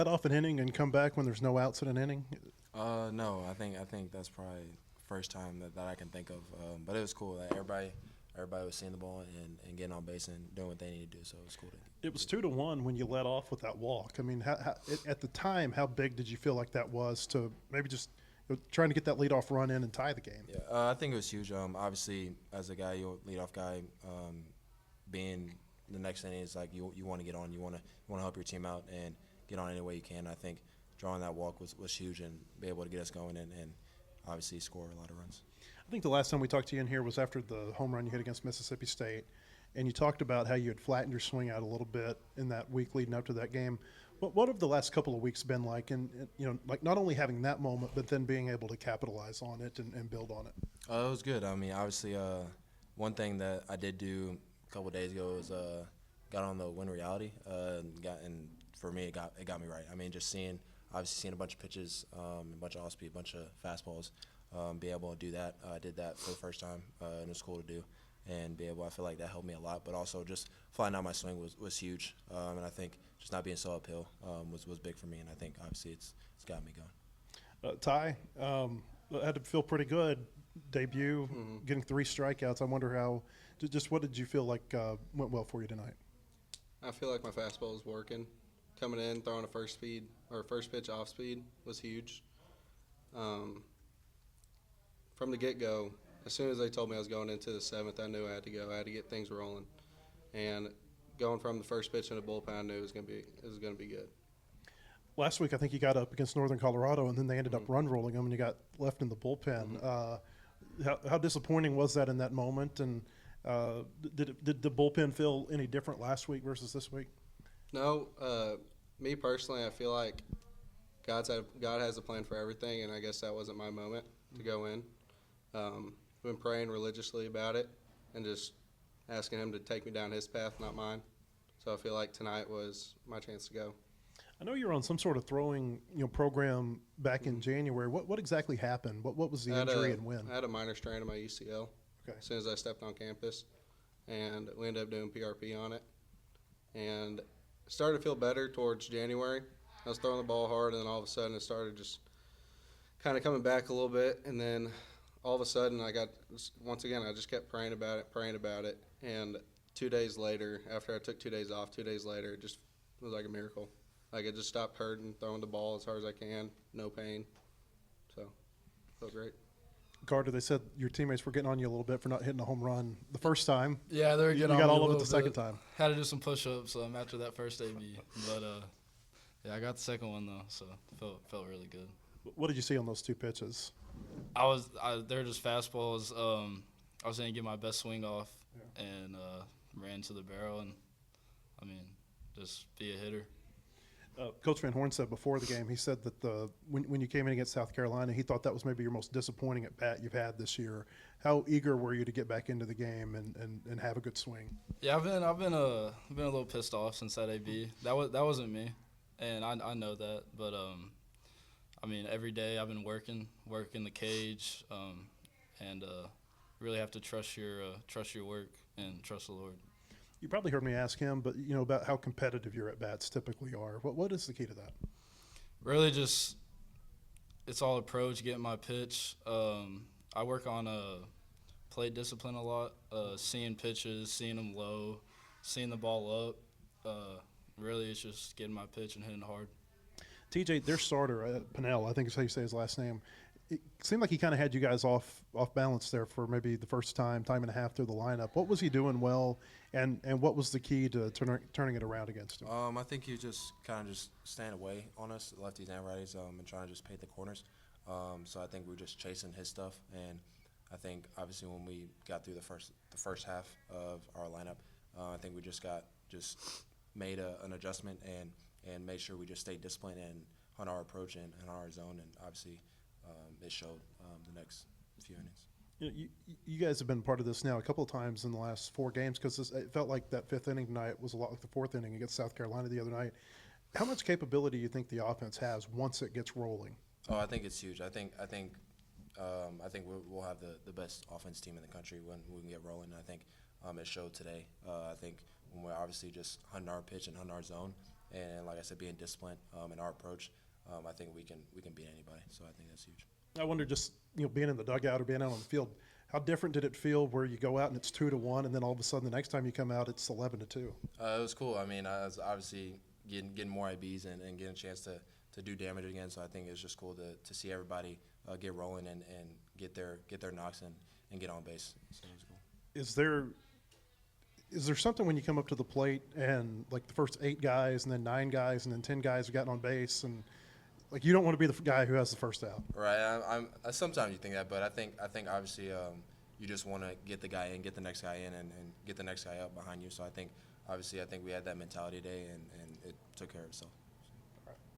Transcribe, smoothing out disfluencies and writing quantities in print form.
Let off an inning and come back when there's no outs in an inning? No, I think that's probably first time that I can think of. But it was cool. Like everybody was seeing the ball and getting on base and doing what they need to do. So it was cool. It was 2-1 when you let off with that walk. I mean, at the time, how big did you feel like that was to maybe just trying to get that leadoff run in and tie the game? Yeah, I think it was huge. Obviously, as a guy, you leadoff guy, being the next inning is like you want to get on. You want to help your team out and get on any way you can. I think drawing that walk was huge and be able to get us going and obviously score a lot of runs. I think the last time we talked to you in here was after the home run you hit against Mississippi State, and you talked about how you had flattened your swing out a little bit in that week leading up to that game. What have the last couple of weeks been like? And like not only having that moment, but then being able to capitalize on it and build on it. It was good. I mean, obviously, one thing that I did do a couple of days ago was got on the win reality. And for me, it got me right. I mean, just seeing a bunch of pitches, a bunch of off speed, a bunch of fastballs, be able to do that. I did that for the first time, and it was cool to do. And I feel like that helped me a lot. But also just flying out my swing was huge. And I think just not being so uphill was big for me. And I think obviously it's got me going. Ty, had to feel pretty good. Debut, getting 3 strikeouts. I wonder how. Just what did you feel like went well for you tonight? I feel like my fastball was working. Coming in, throwing a first pitch off speed was huge. From the get-go, as soon as they told me I was going into the 7th, I knew I had to go. I had to get things rolling. And going from the first pitch in the bullpen, I knew it was going to be good. Last week, I think you got up against Northern Colorado, and then they ended up run rolling them, and you got left in the bullpen. How disappointing was that in that moment? And did the bullpen feel any different last week versus this week? No, me personally, I feel like God has a plan for everything, and I guess that wasn't my moment to go in. I've been praying religiously about it and just asking him to take me down his path, not mine. So I feel like tonight was my chance to go. I know you're on some sort of throwing program back in January. What exactly happened? What was the injury and when? I had a minor strain in my UCL as soon as I stepped on campus, and we ended up doing PRP on it. And started to feel better towards January. I was throwing the ball hard, and then all of a sudden it started just kind of coming back a little bit. And then all of a sudden I just kept praying about it. And 2 days later, after I took 2 days off, 2 days later, it just was like a miracle. Like it just stopped hurting, throwing the ball as hard as I can, no pain. So it felt great. Carter, they said your teammates were getting on you a little bit for not hitting a home run the first time. Yeah, they were getting on me. You got all a of it little the second bit. time. Had to do some push-ups after that first AB, but yeah, I got the second one though, so felt really good. What did you see on those 2 pitches? They're just fastballs. I was going to get my best swing off and ran to the barrel, and I mean, just be a hitter. Coach Van Horn said before the game, he said that when you came in against South Carolina, he thought that was maybe your most disappointing at bat you've had this year. How eager were you to get back into the game and have a good swing? Yeah, I've been a little pissed off since that AB. That wasn't me, and I know that. But I mean, every day I've been working the cage, and really have to trust your work and trust the Lord. You probably heard me ask him, but about how competitive your at-bats typically are. What is the key to that? Really just it's all approach, getting my pitch. I work on plate discipline a lot, seeing pitches, seeing them low, seeing the ball up. Really it's just getting my pitch and hitting hard. TJ, their starter, Pinnell, I think is how you say his last name, it seemed like he kind of had you guys off balance there for maybe the first time and a half through the lineup. What was he doing well, and what was the key to turning it around against him? I think he just kind of just staying away on us, lefties and righties, and trying to just paint the corners. So I think we were just chasing his stuff, and I think obviously when we got through the first half of our lineup, I think we just made an adjustment and made sure we just stayed disciplined and on our approach and on our zone, and obviously it showed the next few innings. You guys have been part of this now a couple of times in the last 4 games because it felt like that 5th inning tonight was a lot like the 4th inning against South Carolina the other night. How much capability do you think the offense has once it gets rolling? Oh, I think it's huge. I think we'll have the best offense team in the country when we can get rolling. I think it showed today. I think when we're obviously just hunting our pitch and hunting our zone, and like I said, being disciplined in our approach, I think we can beat anybody. So I think that's huge. I wonder, just being in the dugout or being out on the field, how different did it feel where you go out and it's 2-1, and then all of a sudden the next time you come out it's 11-2? It was cool. I mean, I was obviously getting more IBs and getting a chance to do damage again. So I think it's just cool to see everybody get rolling and get their knocks and get on base. So it was cool. Is there something when you come up to the plate and like the first 8 guys and then 9 guys and then 10 guys have gotten on base, and like you don't want to be the guy who has the first out? Right. I sometimes you think that, but I think obviously you just want to get the guy in, get the next guy in, and get the next guy up behind you. So I think we had that mentality today, and it took care of itself.